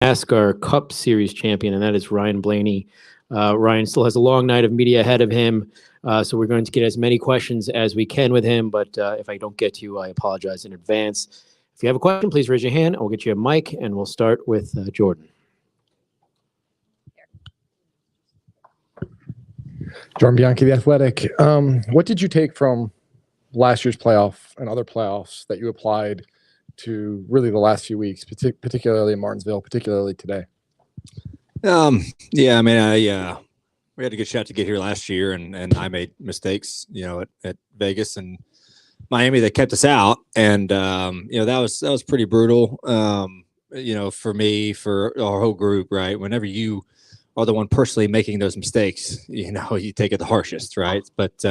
NASCAR Cup Series champion, and that is Ryan Blaney. Ryan still has a long night of media ahead of him, so we're going to get as many questions as we can with him, but if I don't get to you, I apologize in advance. If you have a question, please raise your hand. I'll get you a mic, and we'll start with Jordan. Jordan Bianchi, The Athletic. What did you take from last year's playoff and other playoffs that you applied to really the last few weeks, particularly in Martinsville, particularly today? Yeah, I mean, we had a good shot to get here last year, and I made mistakes, at Vegas and Miami that kept us out, and that was pretty brutal, for me, for our whole group, right? Whenever you are the one personally making those mistakes, you take it the harshest, right? But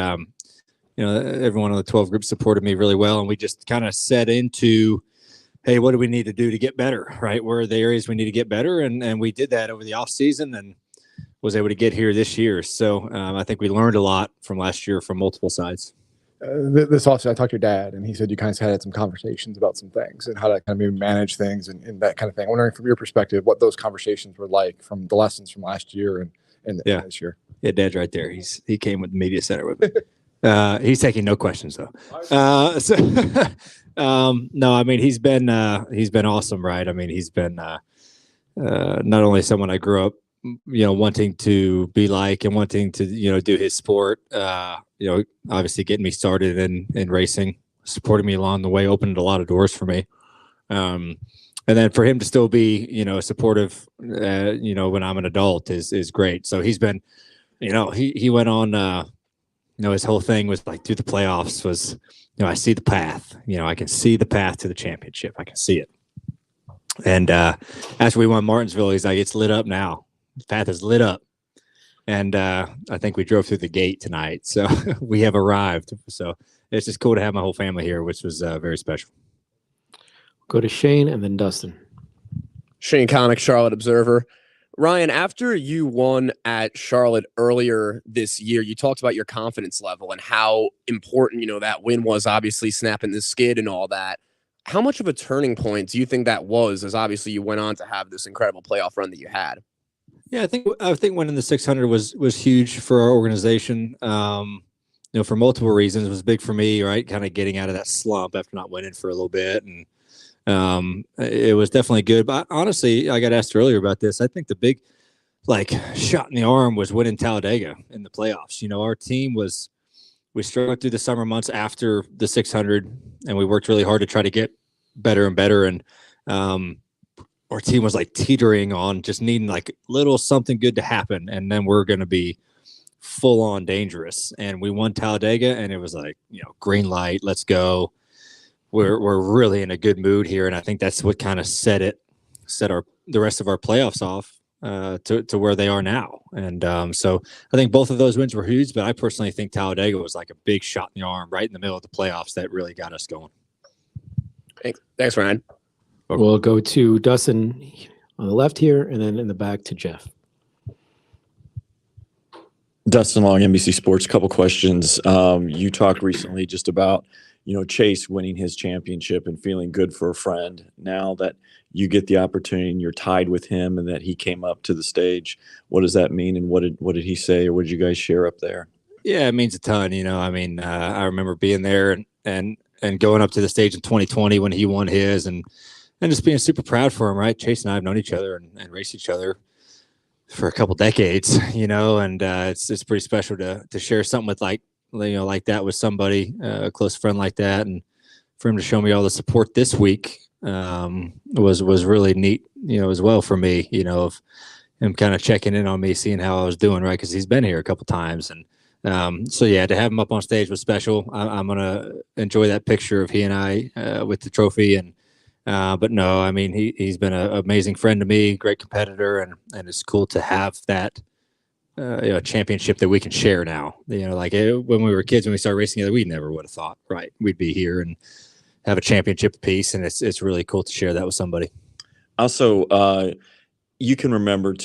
everyone on the 12 group supported me really well, and we just kind of set into, hey, what do we need to do to get better, right? Where are the areas we need to get better? And we did that over the off season and was able to get here this year. So I think we learned a lot from last year from multiple sides. This offseason, I talked to your dad, and he said you kind of had some conversations about some things and how to kind of maybe manage things and that kind of thing. I'm wondering from your perspective what those conversations were like from the lessons from last year and this year. Yeah, Dad's right there. He came with the media center with me. He's taking no questions though. No, I mean he's been awesome, right? I mean he's been not only someone I grew up, wanting to be like and wanting to do his sport. Obviously getting me started in racing, supporting me along the way, opened a lot of doors for me. And then for him to still be supportive, when I'm an adult is great. So he's been, he went on. His whole thing was like through the playoffs was, I see the path. I can see the path to the championship. I can see it. And after we won Martinsville, he's like, it's lit up now. The path is lit up. And I think we drove through the gate tonight. So we have arrived. So it's just cool to have my whole family here, which was very special. Go to Shane and then Dustin. Shane Connick, Charlotte Observer. Ryan, after you won at Charlotte earlier this year, you talked about your confidence level and how important, that win was, obviously snapping the skid and all that. How much of a turning point do you think that was, as obviously you went on to have this incredible playoff run that you had? Yeah, I think winning the 600 was huge for our organization. For multiple reasons. It was big for me, right? Kind of getting out of that slump after not winning for a little bit, and it was definitely good. But honestly, I got asked earlier about this. I think the big shot in the arm was winning Talladega in the playoffs. Our team we struggled through the summer months after the 600, and we worked really hard to try to get better and better. And our team was teetering on just needing little something good to happen, and then we're going to be full on dangerous. And we won Talladega, and it was green light, let's go. We're really in a good mood here, and I think that's what kind of set the rest of our playoffs off to where they are now. And so I think both of those wins were huge, but I personally think Talladega was a big shot in the arm right in the middle of the playoffs that really got us going. Thanks, Ryan. We'll go to Dustin on the left here, and then in the back to Jeff. Dustin Long, NBC Sports. Couple questions. You talked recently just about Chase winning his championship and feeling good for a friend. Now that you get the opportunity and you're tied with him and that he came up to the stage, what does that mean? And what did he say, or what did you guys share up there? Yeah, it means a ton. I remember being there and going up to the stage in 2020 when he won his and just being super proud for him, right? Chase and I have known each other and raced each other for a couple decades, and it's pretty special to share something with like that with somebody, a close friend like that, and for him to show me all the support this week was really neat, as well for me, of him kind of checking in on me, seeing how I was doing, right? Because he's been here a couple times, and so yeah, to have him up on stage was special. I'm gonna enjoy that picture of he and I with the trophy, and but no, he's been an amazing friend to me, great competitor, and it's cool to have that. Championship that we can share now. When we were kids, when we started racing together, we never would have thought, right, we'd be here and have a championship apiece, and it's really cool to share that with somebody. Also, you can remember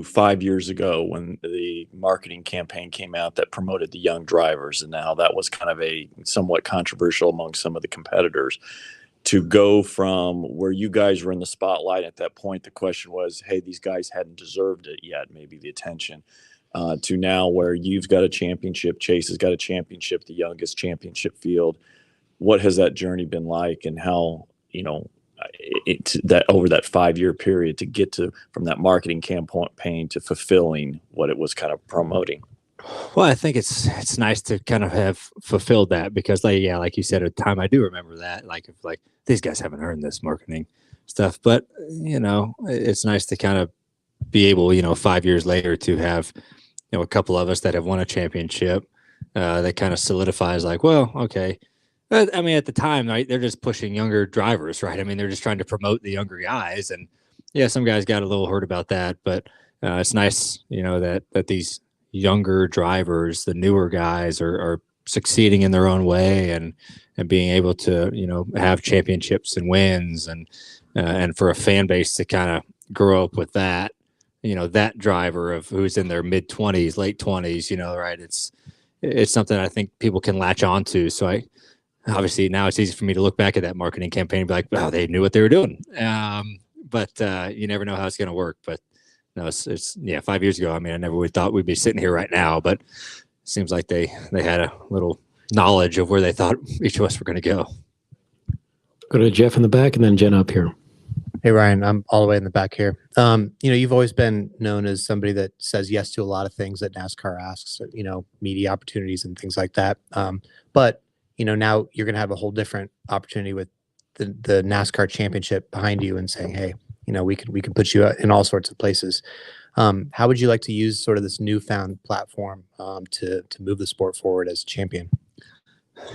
5 years ago when the marketing campaign came out that promoted the young drivers, and now that was kind of a somewhat controversial among some of the competitors. to go from where you guys were in the spotlight at that point, the question was, hey, these guys hadn't deserved it yet, maybe the attention, to now where you've got a championship, Chase has got a championship, the youngest championship field. What has that journey been like, and how, that over that 5-year period to get to from that marketing campaign to fulfilling what it was kind of promoting? Well, I think it's nice to kind of have fulfilled that, because like you said at the time, I do remember that, if these guys haven't earned this marketing stuff, but it's nice to kind of be able, 5 years later to have, a couple of us that have won a championship, that kind of solidifies well, okay. I mean, at the time, right, they're just pushing younger drivers, right? I mean, they're just trying to promote the younger guys, and yeah, some guys got a little hurt about that, but it's nice, that these younger drivers, the newer guys, are succeeding in their own way, and being able to have championships and wins, and for a fan base to kind of grow up with that, that driver of who's in their mid-20s, late 20s, right? It's something I think people can latch on to. So obviously now it's easy for me to look back at that marketing campaign and be like, wow, they knew what they were doing. But you never know how it's going to work. But no, it's 5 years ago. I mean, I never would thought we'd be sitting here right now, but it seems like they had a little knowledge of where they thought each of us were going to go. Go to Jeff in the back, and then Jen up here. Hey, Ryan, I'm all the way in the back here. You've always been known as somebody that says yes to a lot of things that NASCAR asks, media opportunities and things like that. But now you're going to have a whole different opportunity with the NASCAR championship behind you and saying, hey, we can put you in all sorts of places. How would you like to use sort of this newfound platform to move the sport forward as champion?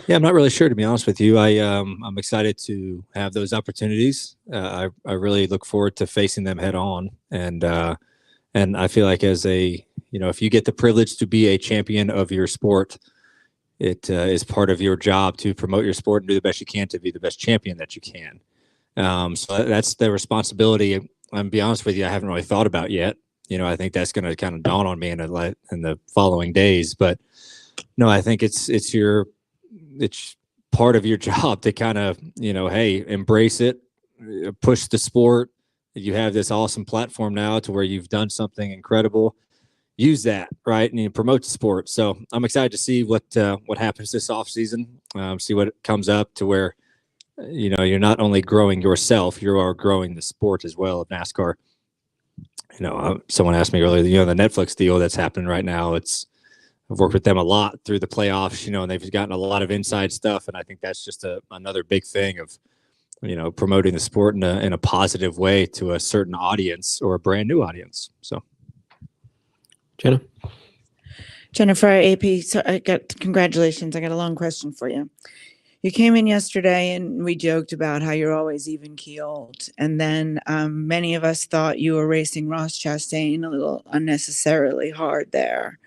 Yeah, I'm not really sure, to be honest with you. I'm excited to have those opportunities. I really look forward to facing them head on, and I feel like as if you get the privilege to be a champion of your sport, it is part of your job to promote your sport and do the best you can to be the best champion that you can. So that's the responsibility. I'm be honest with you, I haven't really thought about yet. I think that's going to kind of dawn on me in the following days. But no, I think it's part of your job to kind of hey, embrace it, push the sport. You have this awesome platform now to where you've done something incredible. Use that, right, and promote the sport. So I'm excited to see what happens this offseason, see what comes up to where, you're not only growing yourself, you are growing the sport as well of NASCAR. Someone asked me earlier, the Netflix deal that's happening right now, I've worked with them a lot through the playoffs, and they've gotten a lot of inside stuff. And I think that's just another big thing of, promoting the sport in a positive way to a certain audience or a brand new audience. So. Jennifer, AP, so congratulations. I got a long question for you. You came in yesterday and we joked about how you're always even keeled. And then many of us thought you were racing Ross Chastain a little unnecessarily hard there.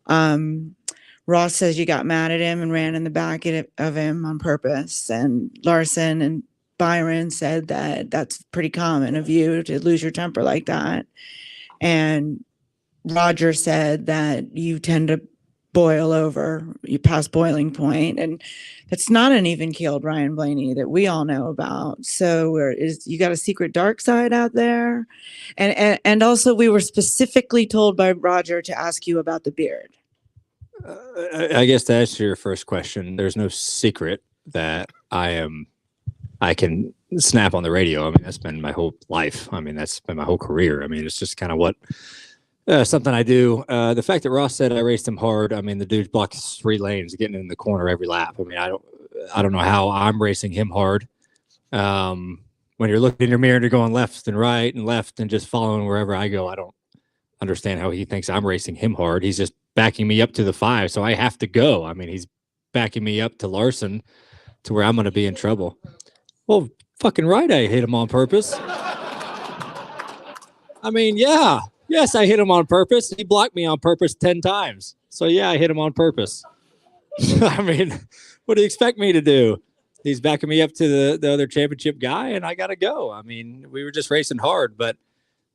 Ross says you got mad at him and ran in the back of him on purpose. And Larson and Byron said that that's pretty common of you to lose your temper like that. And Roger said that you tend to boil over, you pass boiling point, and that's not an even keeled Ryan Blaney that we all know about. So you got a secret dark side out there? And also we were specifically told by Roger to ask you about the beard. I guess to answer your first question, there's no secret that I can snap on the radio. I mean, that's been my whole life. I mean, that's been my whole career. I mean, it's just kind of what something I do. The fact that Ross said I raced him hard, I mean, the dude blocks 3 lanes, getting in the corner every lap. I mean, I don't know how I'm racing him hard. When you're looking in your mirror and you're going left and right and left and just following wherever I go, I don't understand how he thinks I'm racing him hard. He's just backing me up to the 5, so I have to go. I mean, he's backing me up to Larson to where I'm going to be in trouble. Well, fucking right, I hit him on purpose. I mean, yeah. Yes, I hit him on purpose. He blocked me on purpose 10 times. So, yeah, I hit him on purpose. I mean, what do you expect me to do? He's backing me up to the other championship guy, and I got to go. I mean, we were just racing hard. But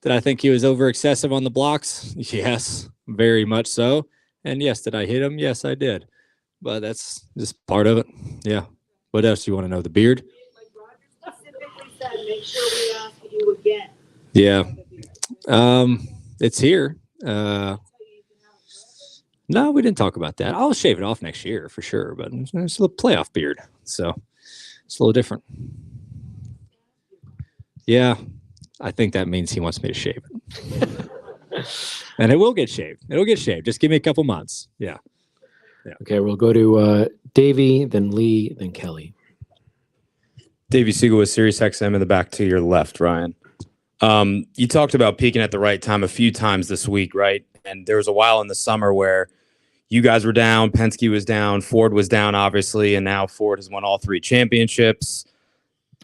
did I think he was over excessive on the blocks? Yes, very much so. And, yes, did I hit him? Yes, I did. But that's just part of it. Yeah. What else do you want to know? The beard? Make sure we ask you again. Yeah. It's here. No, we didn't talk about that. I'll shave it off next year for sure, but it's a playoff beard, so it's a little different. Yeah, I think that means he wants me to shave it. And it will get shaved. It'll get shaved. Just give me a couple months. Yeah. Okay, we'll go to Davey, then Lee, then Kelly. Davey Siegel with Sirius XM in the back to your left, Ryan. You talked about peaking at the right time a few times this week, right? And there was a while in the summer where you guys were down, Penske was down, Ford was down, obviously, and now Ford has won all 3 championships.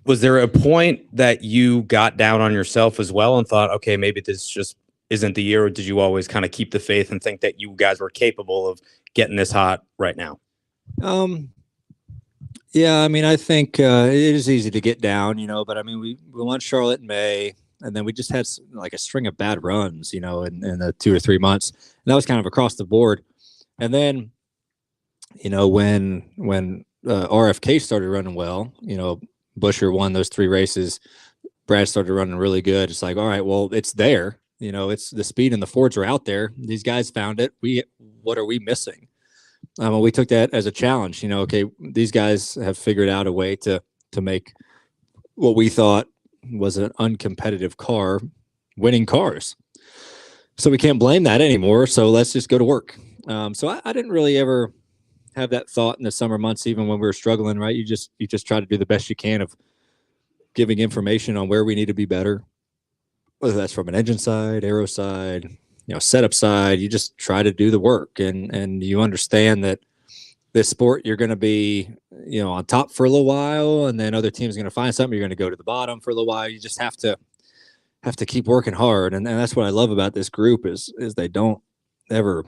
Was there a point that you got down on yourself as well and thought, okay, maybe this just isn't the year, or did you always kind of keep the faith and think that you guys were capable of getting this hot right now? Yeah, I mean, I think it is easy to get down, but I mean, we won Charlotte in May, and then we just had like a string of bad runs, in the 2 or 3 months. And that was kind of across the board. And then, when RFK started running well, Buescher won those 3 races, Brad started running really good. It's like, all right, well, it's there. It's the speed and the Fords are out there. These guys found it. What are we missing? We took that as a challenge. Okay, these guys have figured out a way to make what we thought was an uncompetitive car winning cars. So we can't blame that anymore. So let's just go to work. So I didn't really ever have that thought in the summer months, even when we were struggling, right? You just try to do the best you can of giving information on where we need to be better, whether that's from an engine side, aero side, setup side. You just try to do the work, and you understand that this sport, you're going to be, on top for a little while, and then other teams are going to find something. You're going to go to the bottom for a little while. You just have to keep working hard. And that's what I love about this group is they don't ever,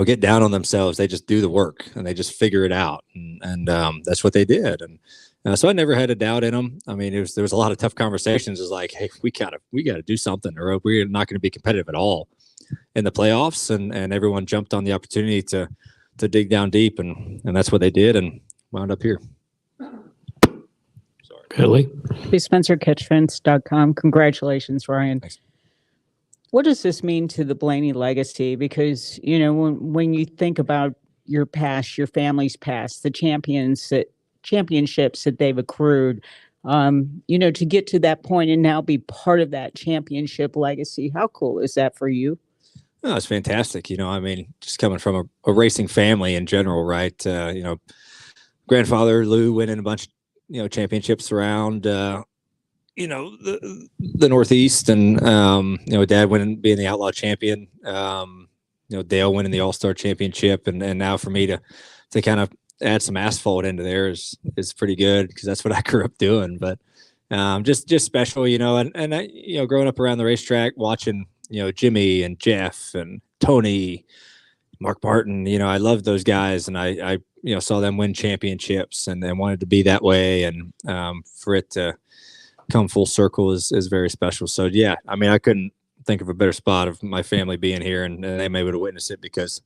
get down on themselves. They just do the work and they just figure it out. And that's what they did. And so I never had a doubt in them. I mean, there was a lot of tough conversations. It's like, hey, we got to do something, or we're not going to be competitive at all in the playoffs. And everyone jumped on the opportunity to dig down deep, and that's what they did, and wound up here. Sorry. Kelly? SpencerCatchFence.com. Congratulations, Ryan. Thanks. What does this mean to the Blaney legacy? Because, when you think about your past, your family's past, the championships that they've accrued, to get to that point and now be part of that championship legacy, how cool is that for you? Oh, it's fantastic. Just coming from a racing family in general, right? Grandfather Lou winning a bunch of championships around, the Northeast, and, Dad being the Outlaw champion, Dale winning the All-Star championship. And now for me to kind of add some asphalt into there is pretty good, because that's what I grew up doing. But just special, and I, growing up around the racetrack, watching, Jimmy and Jeff and Tony, Mark Martin, I loved those guys, and I saw them win championships and wanted to be that way. And for it to come full circle is very special. So yeah, I couldn't think of a better spot of my family being here and them able to witness it, because,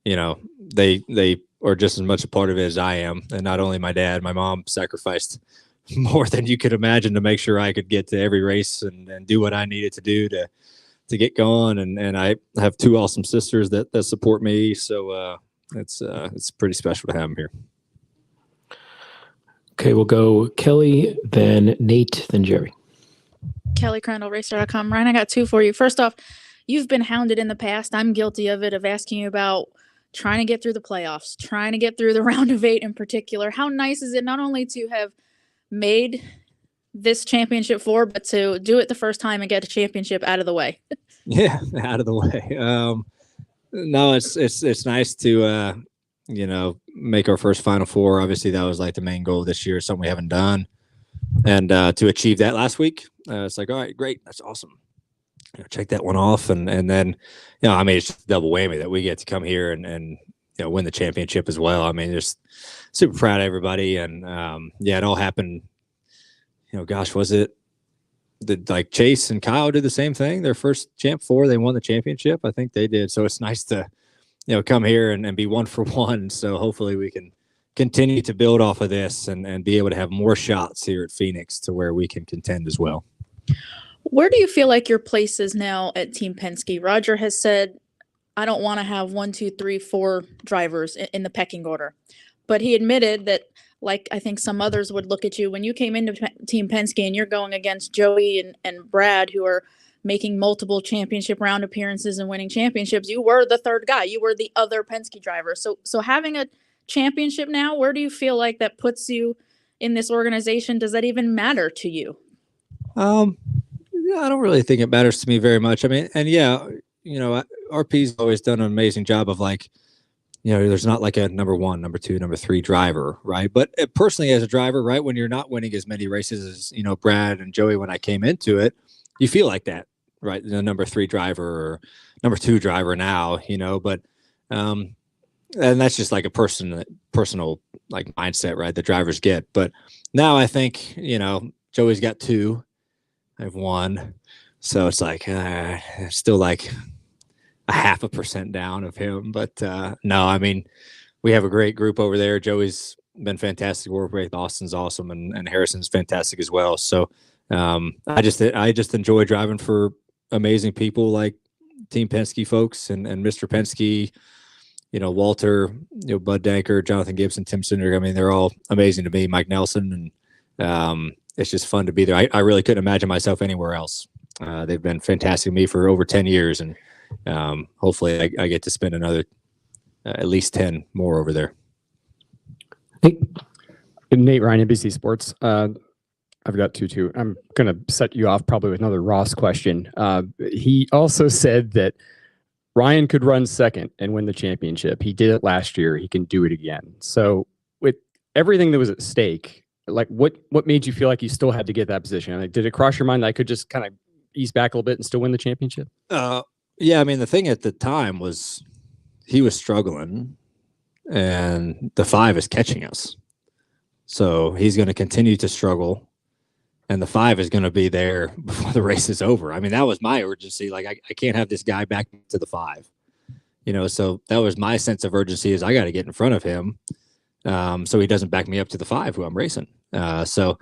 they are just as much a part of it as I am. And not only my dad, my mom sacrificed more than you could imagine to make sure I could get to every race and do what I needed to do to get going. And I have 2 awesome sisters that support me. So it's pretty special to have them here. Okay, we'll go Kelly, then Nate, then Jerry. Kelly Crandall, Racer.com. Ryan, I got 2 for you. First off, you've been hounded in the past. I'm guilty of it, of asking you about trying to get through the playoffs, trying to get through the round of 8 in particular. How nice is it not only to have made this championship 4, but to do it the first time and get a championship out of the way? Yeah, out of the way. No, it's nice to make our first Final Four. Obviously, that was like the main goal this year, something we haven't done, and to achieve that last week, it's like, all right, great, that's awesome. Check that one off, and then it's just a double whammy that we get to come here and win the championship as well. Just super proud of everybody, and it all happened. Was it like Chase and Kyle did the same thing? Their first Champ 4, they won the championship. I think they did. So it's nice to come here and be 1 for 1. So hopefully we can continue to build off of this and be able to have more shots here at Phoenix to where we can contend as well. Where do you feel like your place is now at Team Penske? Roger has said, I don't want to have 1, 2, 3, 4 drivers in the pecking order. But he admitted that, like I think some others would look at you, when you came into Team Penske and you're going against Joey and Brad, who are making multiple championship round appearances and winning championships, you were the third guy. You were the other Penske driver. So having a championship now, where do you feel like that puts you in this organization? Does that even matter to you? Yeah, I don't really think it matters to me very much. I mean, and yeah, you know, RP's always done an amazing job of like, you know, there's not like a number 1, number 2, number 3 driver, right? But personally, as a driver, right, when you're not winning as many races as, you know, Brad and Joey, when I came into it, you feel like that, right? The number 3 driver or number 2 driver now, you know, but, and that's just like a personal like mindset, right? The drivers get. But now I think, you know, Joey's got 2. I have 1. So it's like, still like a 0.5% down of him. But no, I mean, we have a great group over there. Joey's been fantastic to work with. Austin's awesome. And Harrison's fantastic as well. So I just enjoy driving for amazing people like Team Penske folks and Mr. Penske, you know, Walter, you know, Bud Danker, Jonathan Gibson, Tim Cinder. I mean, they're all amazing to me. Mike Nelson. And it's just fun to be there. I really couldn't imagine myself anywhere else. They've been fantastic to me for over 10 years. And hopefully I get to spend another at least 10 more over there. Hey, Nate Ryan, NBC Sports. I've got two too. I'm going to set you off probably with another Ross question. He also said that Ryan could run second and win the championship. He did it last year. He can do it again. So with everything that was at stake, like what made you feel like you still had to get that position? Like, did it cross your mind that I could just kind of ease back a little bit and still win the championship? Yeah, I mean, the thing at the time was he was struggling and the 5 is catching us. So he's going to continue to struggle and the 5 is going to be there before the race is over. I mean, that was my urgency. Like, I can't have this guy back to the 5, you know? So that was my sense of urgency, is I got to get in front of him. So he doesn't back me up to the 5 who I'm racing. So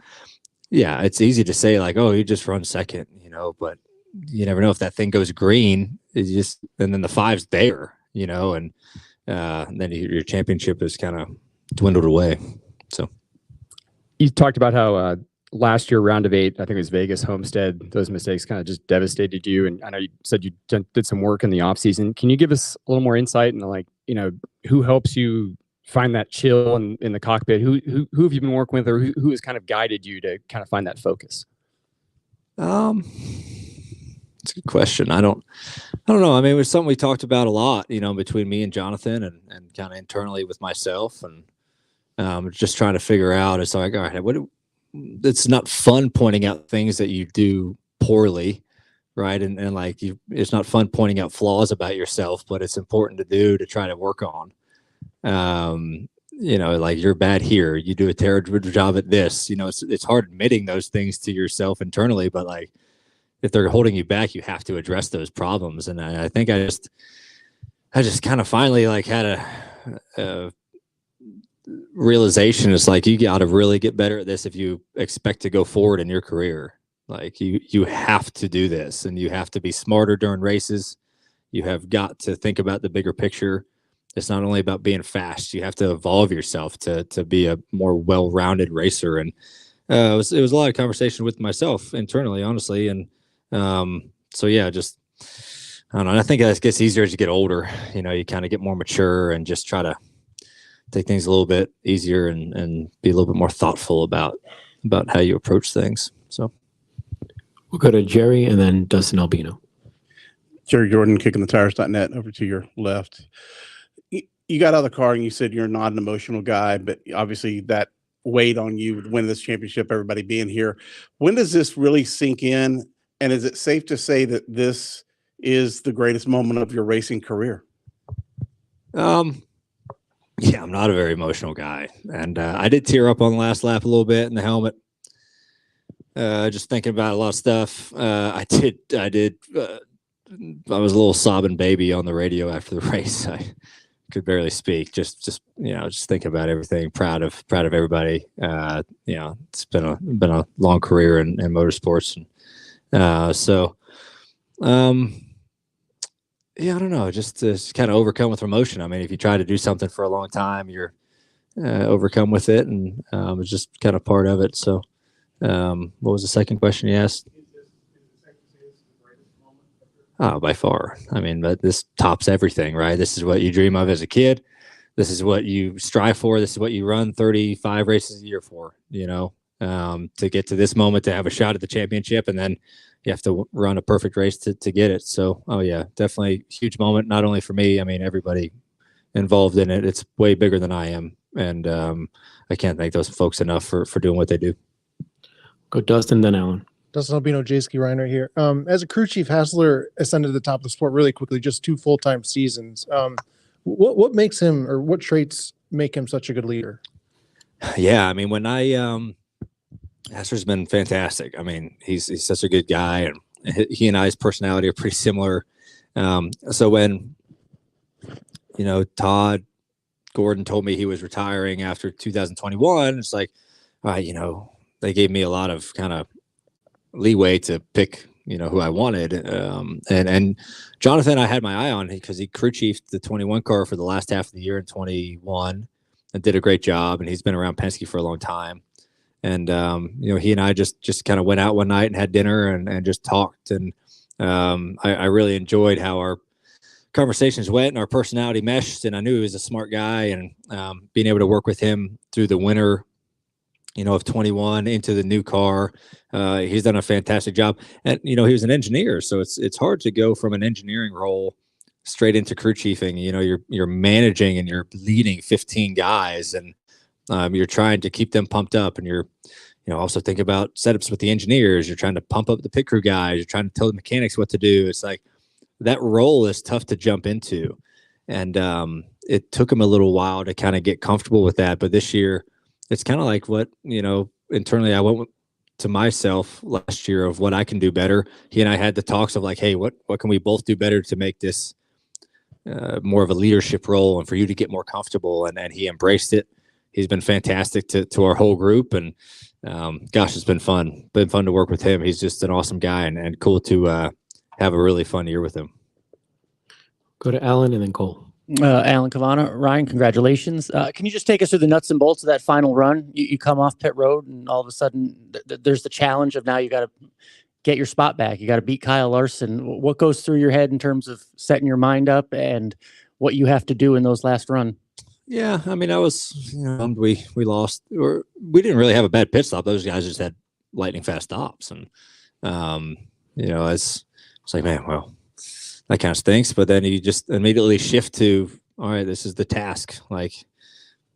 yeah, it's easy to say like, oh, you just run second, you know, but you never know if that thing goes green. It's just, and then the 5's there, you know, and then your championship is kind of dwindled away. So you talked about how last year, round of 8, I think it was Vegas, Homestead, those mistakes kind of just devastated you. And I know you said you did some work in the off season. Can you give us a little more insight into, like, you know, who helps you find that chill in the cockpit? Who have you been working with, or who has kind of guided you to kind of find that focus? It's a good question. I don't know. I mean, it was something we talked about a lot, you know, between me and Jonathan and kind of internally with myself, and just trying to figure out, it's like, all right, it's not fun pointing out things that you do poorly, right? And like it's not fun pointing out flaws about yourself, but it's important to do to try to work on. You know, like, you're bad here, you do a terrible job at this, you know. It's hard admitting those things to yourself internally, but like, if they're holding you back, you have to address those problems. And I think I just kind of finally like had a realization. It's like, you got to really get better at this if you expect to go forward in your career. Like, you have to do this, and you have to be smarter during races. You have got to think about the bigger picture. It's not only about being fast. You have to evolve yourself to be a more well-rounded racer. And it was a lot of conversation with myself internally, honestly. And so yeah, just, I don't know. I think it gets easier as you get older. You know, you kind of get more mature and just try to take things a little bit easier and be a little bit more thoughtful about how you approach things. So we'll go to Jerry and then Dustin Albino. Jerry Jordan, kickingthetires.net, over to your left. You got out of the car and you said you're not an emotional guy, but obviously that weighed on you to win this championship, everybody being here. When does this really sink in? And is it safe to say that this is the greatest moment of your racing career? Yeah, I'm not a very emotional guy. And I did tear up on the last lap a little bit in the helmet. Just thinking about a lot of stuff. I was a little sobbing baby on the radio after the race. could barely speak. Just think about everything. Proud of everybody. It's been a long career in motorsports, and yeah, I don't know, just to kind of overcome with emotion. I mean, if you try to do something for a long time, you're overcome with it, and it's just kind of part of it. So, what was the second question you asked? Oh, by far. I mean, but this tops everything, right? This is what you dream of as a kid. This is what you strive for. This is what you run 35 races a year for, to get to this moment, to have a shot at the championship, and then you have to run a perfect race to get it. So, oh yeah, definitely huge moment, not only for me, I mean, everybody involved in it. It's way bigger than I am. And I can't thank those folks enough for doing what they do. Go Dustin, then Alan. Dustin Albino, J-Ski Ryan right here. As a crew chief, Hassler ascended to the top of the sport really quickly, just 2 full-time seasons. What makes him, or what traits make him such a good leader? Yeah, I mean, when Hassler's been fantastic. I mean, he's such a good guy, and he and I's personality are pretty similar. So when, Todd Gordon told me he was retiring after 2021, it's like, all right, they gave me a lot of kind of leeway to pick, who I wanted. And Jonathan, I had my eye on because he crew chiefed the 21 car for the last half of the year in 21 and did a great job. And he's been around Penske for a long time. And, he and I just kind of went out one night and had dinner and just talked. And I really enjoyed how our conversations went and our personality meshed. And I knew he was a smart guy, and being able to work with him through the winter, of 21 into the new car. He's done a fantastic job. And, he was an engineer. So it's hard to go from an engineering role straight into crew chiefing. You're managing and you're leading 15 guys, and you're trying to keep them pumped up. And you're, also think about setups with the engineers. You're trying to pump up the pit crew guys. You're trying to tell the mechanics what to do. It's like that role is tough to jump into. And it took him a little while to kind of get comfortable with that. But this year, it's kind of like what, internally I went to myself last year of what I can do better. He and I had the talks of like, hey, what can we both do better to make this more of a leadership role and for you to get more comfortable? And he embraced it. He's been fantastic to our whole group. And gosh, it's been fun. Been fun to work with him. He's just an awesome guy, and cool to have a really fun year with him. Go to Alan and then Cole. Alan Cavana. Ryan, congratulations. Can you just take us through the nuts and bolts of that final run? You come off pit road, and all of a sudden there's the challenge of now you got to get your spot back. You got to beat Kyle Larson. What goes through your head in terms of setting your mind up and what you have to do in those last run? Yeah, I mean, I was, we lost, or we didn't really have a bad pit stop. Those guys just had lightning fast stops, and it's like, man, well, that kind of stinks. But then you just immediately shift to, all right, this is the task. Like,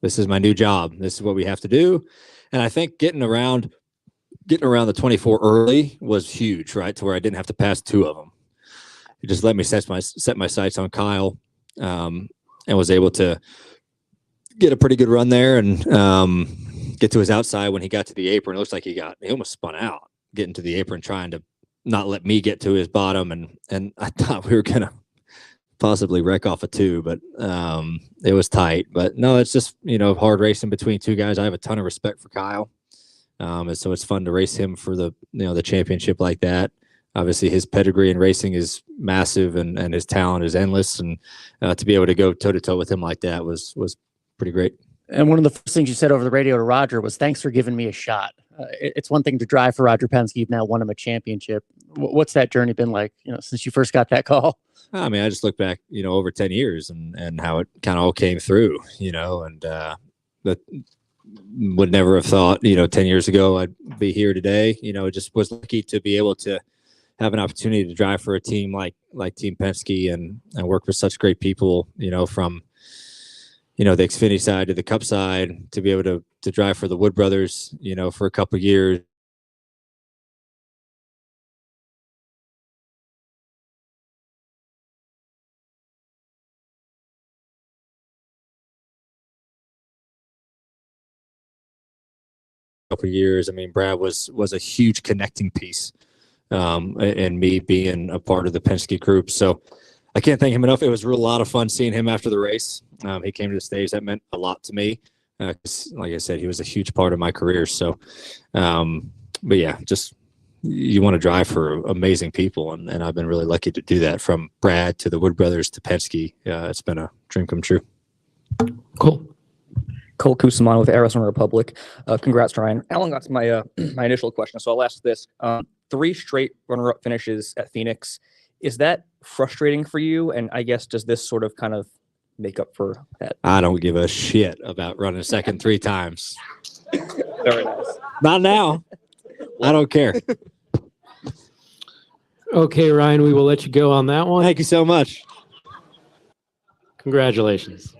this is my new job. This is what we have to do. And I think getting around the 24 early was huge, right? To where I didn't have to pass 2 of them. It just let me set my sights on Kyle, and was able to get a pretty good run there and get to his outside. When he got to the apron, it looks like he almost spun out getting to the apron, trying to not let me get to his bottom. And I thought we were going to possibly wreck off a 2, but it was tight. But no, it's just, hard racing between 2 guys. I have a ton of respect for Kyle. And so it's fun to race him for the championship like that. Obviously his pedigree in racing is massive, and his talent is endless. And to be able to go toe to toe with him like that was pretty great. And one of the first things you said over the radio to Roger was, thanks for giving me a shot. It's one thing to drive for Roger Penske. You've now won him a championship. What's that journey been like, since you first got that call? I mean, I just look back, over 10 years and how it kind of all came through, and that would never have thought, 10 years ago I'd be here today. Just was lucky to be able to have an opportunity to drive for a team like Team Penske and work with such great people, from the Xfinity side to the Cup side, to be able to drive for the Wood brothers, for a couple of years. I mean, Brad was a huge connecting piece, and me being a part of the Penske group. So I can't thank him enough. It was a lot of fun seeing him after the race. He came to the stage. That meant a lot to me. 'Cause like I said, he was a huge part of my career. So, but yeah, just you want to drive for amazing people. And I've been really lucky to do that, from Brad to the Wood Brothers to Penske. It's been a dream come true. Cool. Cole Kusaman with Arizona Republic. Congrats, Ryan. Alan, that's my my initial question. So I'll ask this: 3 straight runner-up finishes at Phoenix. Is that frustrating for you? And I guess does this sort of kind of make up for that? I don't give a shit about running second 3 times. Very nice. Not now. I don't care. Okay, Ryan, we will let you go on that one. Thank you so much. Congratulations.